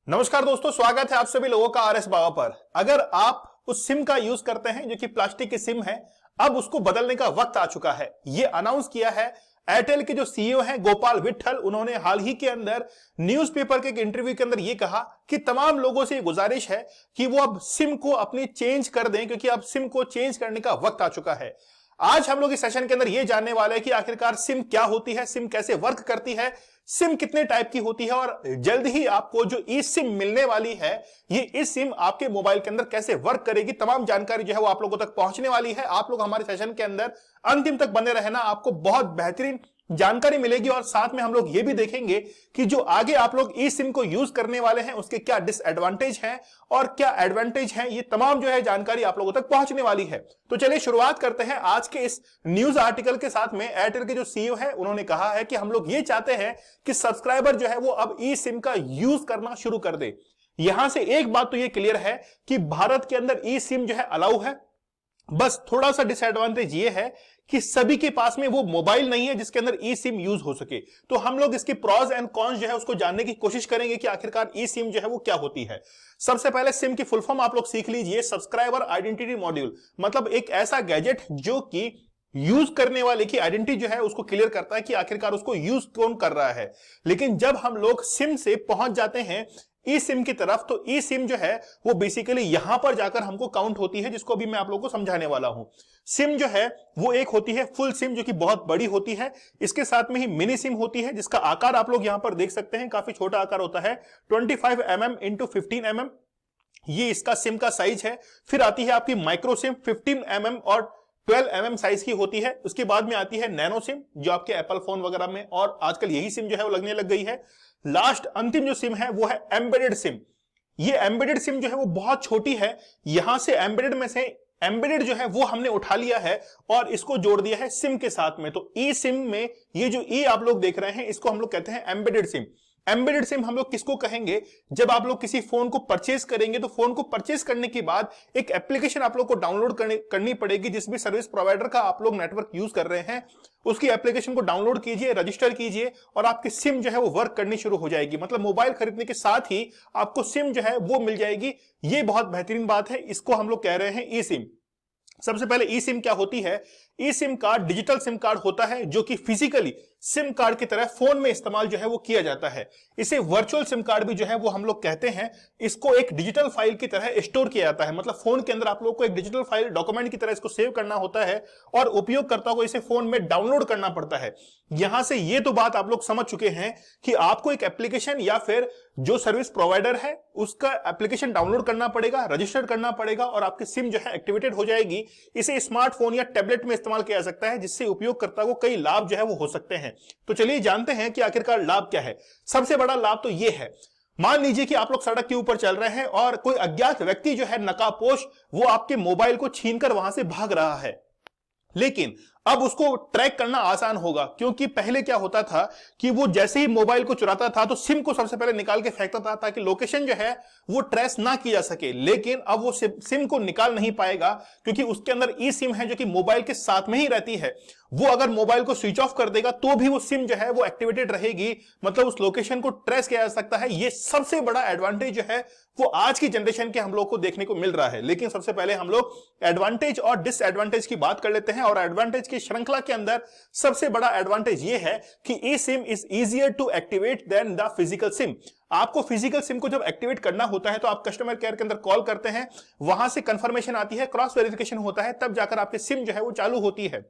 नमस्कार दोस्तों, स्वागत है आप सभी लोगों का आरएस बाबा पर। अगर आप उस सिम का यूज करते हैं जो कि प्लास्टिक की सिम है, अब उसको बदलने का वक्त आ चुका है। ये अनाउंस किया है एयरटेल के जो सीईओ हैं गोपाल विट्ठल। उन्होंने हाल ही के अंदर न्यूज़पेपर के एक इंटरव्यू के अंदर ये कहा कि तमाम लोगों से गुजारिश है कि वो अब सिम को अपनी चेंज कर दें, क्योंकि अब सिम को चेंज करने का वक्त आ चुका है। आज हम लोग इस सेशन के अंदर ये जानने वाले हैं कि आखिरकार सिम क्या होती है, सिम कैसे वर्क करती है, सिम कितने टाइप की होती है और जल्द ही आपको जो ई सिम मिलने वाली है, ये ई सिम आपके मोबाइल के अंदर कैसे वर्क करेगी, तमाम जानकारी जो है वो आप लोगों तक पहुंचने वाली है। आप लोग हमारे सेशन के अंदर अंतिम तक बने रहना, आपको बहुत बेहतरीन जानकारी मिलेगी। और साथ में हम लोग ये भी देखेंगे कि जो आगे आप लोग ई सिम को यूज करने वाले हैं उसके क्या डिसएडवांटेज हैं और क्या एडवांटेज हैं, ये तमाम जो है जानकारी आप लोगों तक पहुंचने वाली है। तो चलिए शुरुआत करते हैं आज के इस न्यूज आर्टिकल के साथ में। एयरटेल के जो सीईओ है उन्होंने कहा है कि हम लोग ये चाहते हैं कि सब्सक्राइबर जो है वो अब ई सिम का यूज करना शुरू कर दे। यहां से एक बात तो ये क्लियर है कि भारत के अंदर ई सिम जो है अलाउ है। बस थोड़ा सा डिसएडवांटेज ये है कि सभी के पास में वो मोबाइल नहीं है जिसके अंदर ई सिम यूज हो सके। तो हम लोग इसके प्रॉज एंड कॉन्स जो है उसको जानने की कोशिश करेंगे कि आखिरकार ई सिम जो है वो क्या होती है। सबसे पहले सिम की फुल फॉर्म आप लोग सीख लीजिए, सब्सक्राइबर आइडेंटिटी मॉड्यूल। मतलब एक ऐसा गैजेट जो कि यूज करने वाले की आइडेंटिटी जो है उसको क्लियर करता है कि आखिरकार उसको यूज कौन कर रहा है। लेकिन जब हम लोग सिम से पहुंच जाते हैं ई सिम की तरफ, तो ई सिम जो है वो बेसिकली यहां पर जाकर हमको काउंट होती है, जिसको अभी मैं आप लोगों को समझाने वाला हूं। सिम जो है वो एक होती है फुल सिम जो कि बहुत बड़ी होती है। इसके साथ में ही मिनी सिम होती है जिसका आकार आप लोग यहां पर देख सकते हैं, काफी छोटा आकार होता है, 25 mm इंटू 15 mm, ये इसका सिम का साइज है। फिर आती है आपकी माइक्रो सिम, 15 mm और 12 mm साइज की होती है। उसके बाद में आती है नैनो सिम जो आपके एप्पल फोन वगैरह में, और आजकल यही सिम जो है वो लगने लग गई है। लास्ट अंतिम जो सिम है वो है एम्बेडेड सिम। ये एम्बेडेड सिम जो है वो बहुत छोटी है। यहां से एम्बेडेड में से एम्बेडेड जो है वो हमने उठा लिया है और इसको जोड़ दिया है सिम के साथ में। तो ई सिम में ये जो ई आप लोग देख रहे हैं इसको हम लोग कहते हैं एम्बेडेड सिम। एम्बेडेड सिम हम लोग किसको कहेंगे? जब आप लोग किसी फोन को परचेज करेंगे तो फोन को परचेज करने के बाद एक एप्लीकेशन आप लोग को डाउनलोड करनी पड़ेगी। जिस भी सर्विस प्रोवाइडर का आप लोग नेटवर्क यूज कर रहे हैं उसकी एप्लीकेशन को डाउनलोड कीजिए, रजिस्टर कीजिए और आपकी सिम जो है वो वर्क करनी शुरू हो जाएगी। मतलब मोबाइल खरीदने के साथ ही आपको सिम जो है वो मिल जाएगी। ये बहुत बेहतरीन बात है, इसको हम लोग कह रहे हैं ई सिम। सबसे पहले ई सिम क्या होती है? E SIM card digital SIM card होता है जो कि फिजिकली सिम कार्ड की तरह फोन में इस्तेमाल जो है वो किया जाता है। इसे वर्चुअल सिम कार्ड भी जो है वो हम लोग कहते हैं। इसको एक डिजिटल फाइल की तरह स्टोर किया जाता है। मतलब फोन के अंदर आप लोग को एक डिजिटल फाइल डॉक्यूमेंट की तरह इसको सेव करना होता है और उपयोगकर्ता को इसे फोन में डाउनलोड करना पड़ता है। यहां से ये तो बात आप लोग समझ चुके हैं कि आपको एक एप्लीकेशन या फिर जो सर्विस प्रोवाइडर है उसका एप्लीकेशन डाउनलोड करना पड़ेगा, रजिस्टर करना पड़ेगा और आपकी सिम जो है एक्टिवेटेड हो जाएगी। इसे स्मार्टफोन या टैबलेट में इस्तेमाल किया जा सकता है जिससे उपयोगकर्ता को कई लाभ जो है वो हो सकते हैं। तो चलिए जानते हैं कि आखिरकार लाभ क्या है। सबसे बड़ा लाभ तो ये है, मान लीजिए कि आप लोग सड़क के ऊपर चल रहे हैं और कोई अज्ञात व्यक्ति जो है नकाबपोश वो आपके मोबाइल को छीनकर वहां से भाग रहा है। लेकिन अब उसको ट्रैक करना आसान होगा, क्योंकि पहले क्या होता था कि वो जैसे ही मोबाइल को चुराता था तो सिम को सबसे पहले निकाल के फेंकता था ताकि लोकेशन जो है वो ट्रेस ना की जा सके। लेकिन अब वो सिम को निकाल नहीं पाएगा क्योंकि उसके अंदर ई सिम है जो कि मोबाइल के साथ में ही रहती है। वो अगर मोबाइल को स्विच ऑफ कर देगा तो भी वो सिम जो है वो एक्टिवेटेड रहेगी, मतलब उस लोकेशन को ट्रेस किया जा सकता है। ये सबसे बड़ा एडवांटेज जो है वो आज की जनरेशन के हम लोग को देखने को मिल रहा है। लेकिन सबसे पहले हम लोग एडवांटेज और डिसएडवांटेज की बात कर लेते हैं। और एडवांटेज की श्रृंखला के अंदर सबसे बड़ा एडवांटेज ये है कि e SIM is easier to activate than the physical SIM. आपको फिजिकल सिम को जब एक्टिवेट करना होता है तो आप कस्टमर केयर के अंदर कॉल करते हैं, वहां से कंफर्मेशन आती है, क्रॉस वेरिफिकेशन होता है, तब जाकर आपकी सिम जो है वो चालू होती है।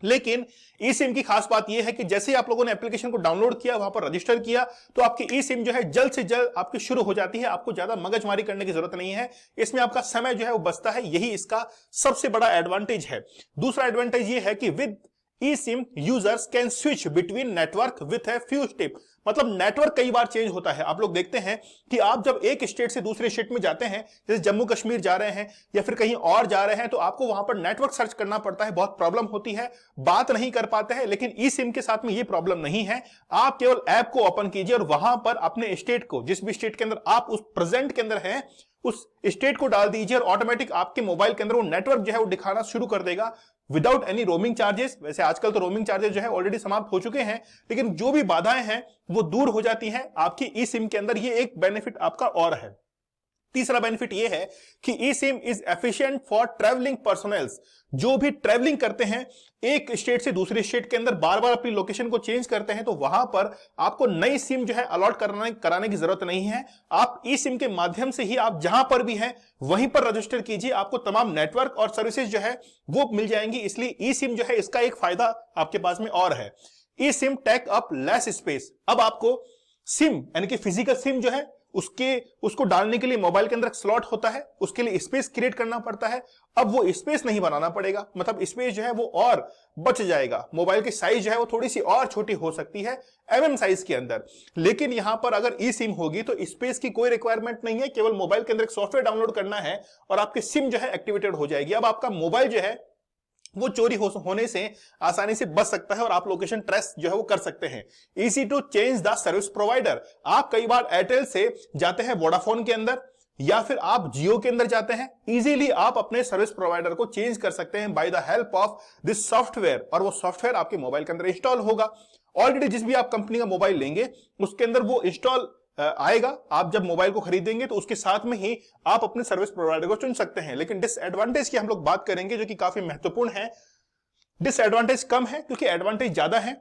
लेकिन ई सिम की खास बात यह है कि जैसे ही आप लोगों ने एप्लीकेशन को डाउनलोड किया, वहां पर रजिस्टर किया, तो आपकी ई सिम जो है जल्द से जल्द आपकी शुरू हो जाती है। आपको ज्यादा मगजमारी करने की जरूरत नहीं है, इसमें आपका समय जो है वो बचता है। यही इसका सबसे बड़ा एडवांटेज है। दूसरा एडवांटेज ये है कि with E SIM users can switch between network with a few step. मतलब नेटवर्क कई बार चेंज होता है। आप लोग देखते हैं कि आप जब एक स्टेट से दूसरे स्टेट में जाते हैं, जैसे जम्मू कश्मीर जा रहे हैं या फिर कहीं और जा रहे हैं, तो आपको वहां पर नेटवर्क सर्च करना पड़ता है, बहुत प्रॉब्लम होती है, बात नहीं कर पाते हैं। लेकिन ई सिम के साथ में ये प्रॉब्लम नहीं है। आप केवल ऐप को ओपन कीजिए और वहां पर अपने स्टेट को, जिस भी स्टेट के अंदर आप उस प्रेजेंट के अंदर हैं, उस स्टेट को डाल दीजिए और ऑटोमेटिक आपके मोबाइल के अंदर वो नेटवर्क जो है वो दिखाना शुरू कर देगा। Without any roaming charges. वैसे आजकल तो रोमिंग चार्जेस जो है ऑलरेडी समाप्त हो चुके हैं, लेकिन जो भी बाधाएं हैं वो दूर हो जाती हैं आपकी ई सिम के अंदर। ये एक बेनिफिट आपका और है। तीसरा बेनिफिट ये है कि e SIM is efficient for travelling personals. जो भी ट्रैवलिंग करते हैं, एक स्टेट से दूसरे स्टेट के अंदर बार बार अपनी लोकेशन को चेंज करते हैं, तो वहां पर आपको नई सिम जो है अलॉट कराने की जरूरत नहीं है। आप ई सिम के माध्यम से ही आप जहां पर भी हैं वहीं पर रजिस्टर कीजिए, आपको तमाम नेटवर्क और सर्विसेज जो है वो मिल जाएंगी। इसलिए ई सिम जो है इसका एक फायदा आपके पास में और है, e SIM take up less space. अब आपको सिम यानी कि फिजिकल सिम जो है उसको डालने के लिए मोबाइल के अंदर एक स्लॉट होता है, उसके लिए स्पेस क्रिएट करना पड़ता है। अब वो स्पेस नहीं बनाना पड़ेगा, मतलब स्पेस जो है वो और बच जाएगा। मोबाइल की साइज जो है वो थोड़ी सी और छोटी हो सकती है एमएम साइज के अंदर, लेकिन यहां पर अगर ई सिम होगी तो स्पेस की कोई रिक्वायरमेंट नहीं है। केवल मोबाइल के अंदर एक सॉफ्टवेयर डाउनलोड करना है और आपकी सिम जो है एक्टिवेटेड हो जाएगी। अब आपका मोबाइल जो है वो चोरी होने से आसानी से बच सकता है और आप लोकेशन ट्रेस जो है वो कर सकते हैं। Easy to change the service provider. आप कई बार एयरटेल से जाते हैं वोडाफोन के अंदर या फिर आप जियो के अंदर जाते हैं, इजीली आप अपने सर्विस प्रोवाइडर को चेंज कर सकते हैं by the help of this software, और वो सॉफ्टवेयर आपके मोबाइल के अंदर इंस्टॉल होगा। ऑलरेडी जिस भी आप कंपनी का मोबाइल लेंगे उसके अंदर वो इंस्टॉल आएगा। आप जब मोबाइल को खरीदेंगे तो उसके साथ में ही आप अपने सर्विस प्रोवाइडर को चुन सकते हैं। लेकिन डिसएडवांटेज की हम लोग बात करेंगे जो कि काफी महत्वपूर्ण है। डिसएडवांटेज कम है क्योंकि एडवांटेज ज्यादा है।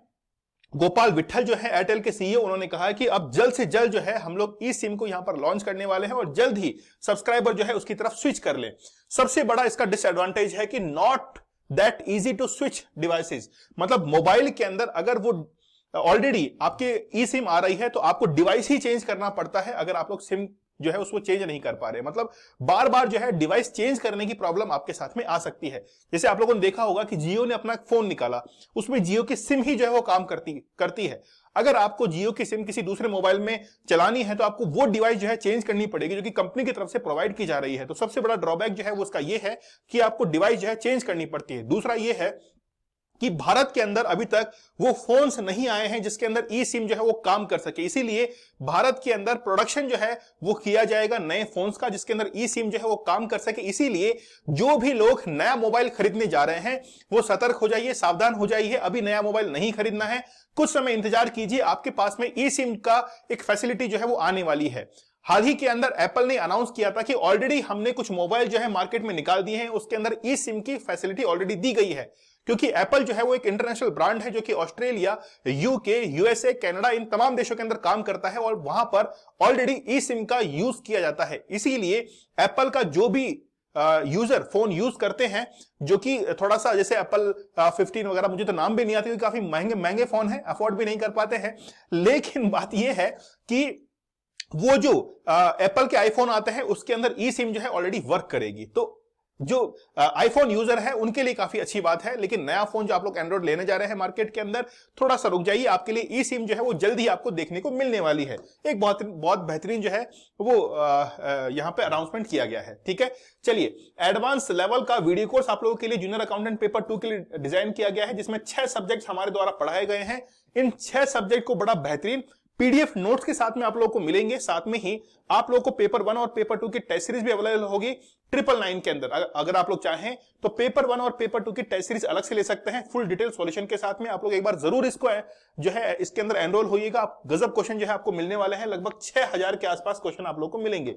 गोपाल विट्ठल जो है एयरटेल के सीईओ, उन्होंने कहा है कि अब जल्द से जल्द जो है हम लोग ई सिम को यहां पर लॉन्च करने वाले हैं और जल्द ही सब्सक्राइबर जो है उसकी तरफ स्विच कर ले। सबसे बड़ा इसका डिसएडवांटेज है कि not that easy to switch devices. मतलब मोबाइल के अंदर अगर वो ऑलरेडी आपके ई सिम आ रही है तो आपको डिवाइस ही चेंज करना पड़ता है अगर आप लोग सिम जो है उसको चेंज नहीं कर पा रहे। मतलब बार बार जो है डिवाइस चेंज करने की प्रॉब्लम आपके साथ में आ सकती है। जैसे आप लोगों ने देखा होगा कि जियो ने अपना फोन निकाला, उसमें जियो की सिम ही जो है वो काम करती है। अगर आपको जियो की सिम किसी दूसरे मोबाइल में चलानी है तो आपको वो डिवाइस जो है चेंज करनी पड़ेगी जो कि कंपनी की तरफ से प्रोवाइड की जा रही है। तो सबसे बड़ा ड्रॉबैक जो है वो उसका ये है कि आपको डिवाइस जो है चेंज करनी पड़ती है। दूसरा ये है कि भारत के अंदर अभी तक वो फोन्स नहीं आए हैं जिसके अंदर ई सिम जो है वो काम कर सके, इसीलिए भारत के अंदर प्रोडक्शन जो है वो किया जाएगा नए फोन्स का जिसके अंदर ई सिम जो है वो काम कर सके। इसीलिए जो भी लोग नया मोबाइल खरीदने जा रहे हैं वो सतर्क हो जाइए, सावधान हो जाइए। अभी नया मोबाइल नहीं खरीदना है, कुछ समय इंतजार कीजिए, आपके पास में ई सिम का एक फैसिलिटी जो है वो आने वाली है। हाल ही के अंदर एप्पल ने अनाउंस किया था कि ऑलरेडी हमने कुछ मोबाइल जो है मार्केट में निकाल दिए हैं, उसके अंदर ई सिम की फैसिलिटी ऑलरेडी दी गई है। क्योंकि एप्पल जो है वो एक इंटरनेशनल ब्रांड है जो कि ऑस्ट्रेलिया, यूके, यूएसए, कनाडा इन तमाम देशों के अंदर काम करता है और वहां पर ऑलरेडी ई सिम का यूज किया जाता है। इसीलिए एप्पल का जो भी यूजर फोन यूज करते हैं, जो कि थोड़ा सा जैसे एप्पल 15 वगैरह, मुझे तो नाम भी नहीं आते क्योंकि काफी महंगे फोन है, अफोर्ड भी नहीं कर पाते हैं। लेकिन बात यह है कि वो जो एप्पल के आईफोन आते हैं उसके अंदर ई सिम जो है ऑलरेडी वर्क करेगी। तो जो आईफोन यूजर है उनके लिए काफी अच्छी बात है। लेकिन नया फोन जो आप लोग एंड्रॉइड लेने जा रहे हैं मार्केट के अंदर, थोड़ा सा रुक जाइए, आपके लिए ई सिम जो है वो जल्द ही आपको देखने को मिलने वाली है। एक बहुत बेहतरीन जो है वो यहां पे अनाउंसमेंट किया गया है। ठीक है, चलिए एडवांस लेवल का वीडियो कोर्स आप लोगों के लिए जूनियर अकाउंटेंट पेपर 2 के लिए डिजाइन किया गया है, जिसमें 6 सब्जेक्ट हमारे द्वारा पढ़ाए गए हैं। इन 6 सब्जेक्ट को बड़ा बेहतरीन पीडीएफ नोट्स के साथ में आप लोगों को मिलेंगे। साथ में ही आप लोगों को पेपर 1 और पेपर 2 की टेस्ट सीरीज भी अवेलेबल होगी 999 के अंदर। अगर आप लोग चाहें तो पेपर 1 और पेपर 2 की टेस्ट सीरीज अलग से ले सकते हैं फुल डिटेल सॉल्यूशन के साथ में। आप लोग एक बार जरूर इसको जो है इसके अंदर एनरोल होइएगा। आप गजब क्वेश्चन जो है आपको मिलने वाले हैं, लगभग 6000 के आसपास क्वेश्चन आप लोग को मिलेंगे।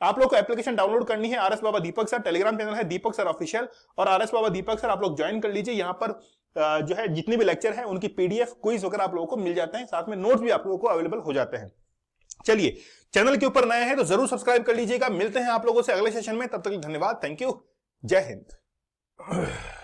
आप लोग को एप्लीकेशन डाउनलोड करनी है, आरएस बाबा दीपक सर, टेलीग्राम चैनल है दीपक सर ऑफिशियल, और आरएस बाबा दीपक सर आप लोग ज्वाइन कर लीजिए। यहाँ पर जो है जितने भी लेक्चर हैं उनकी पीडीएफ, क्विज वगैरह आप लोगों को मिल जाते हैं, साथ में नोट्स भी आप लोगों को अवेलेबल हो जाते हैं। चलिए, चैनल के ऊपर नए हैं तो जरूर सब्सक्राइब कर लीजिएगा। मिलते हैं आप लोगों से अगले सेशन में, तब तक धन्यवाद, थैंक यू, जय हिंद।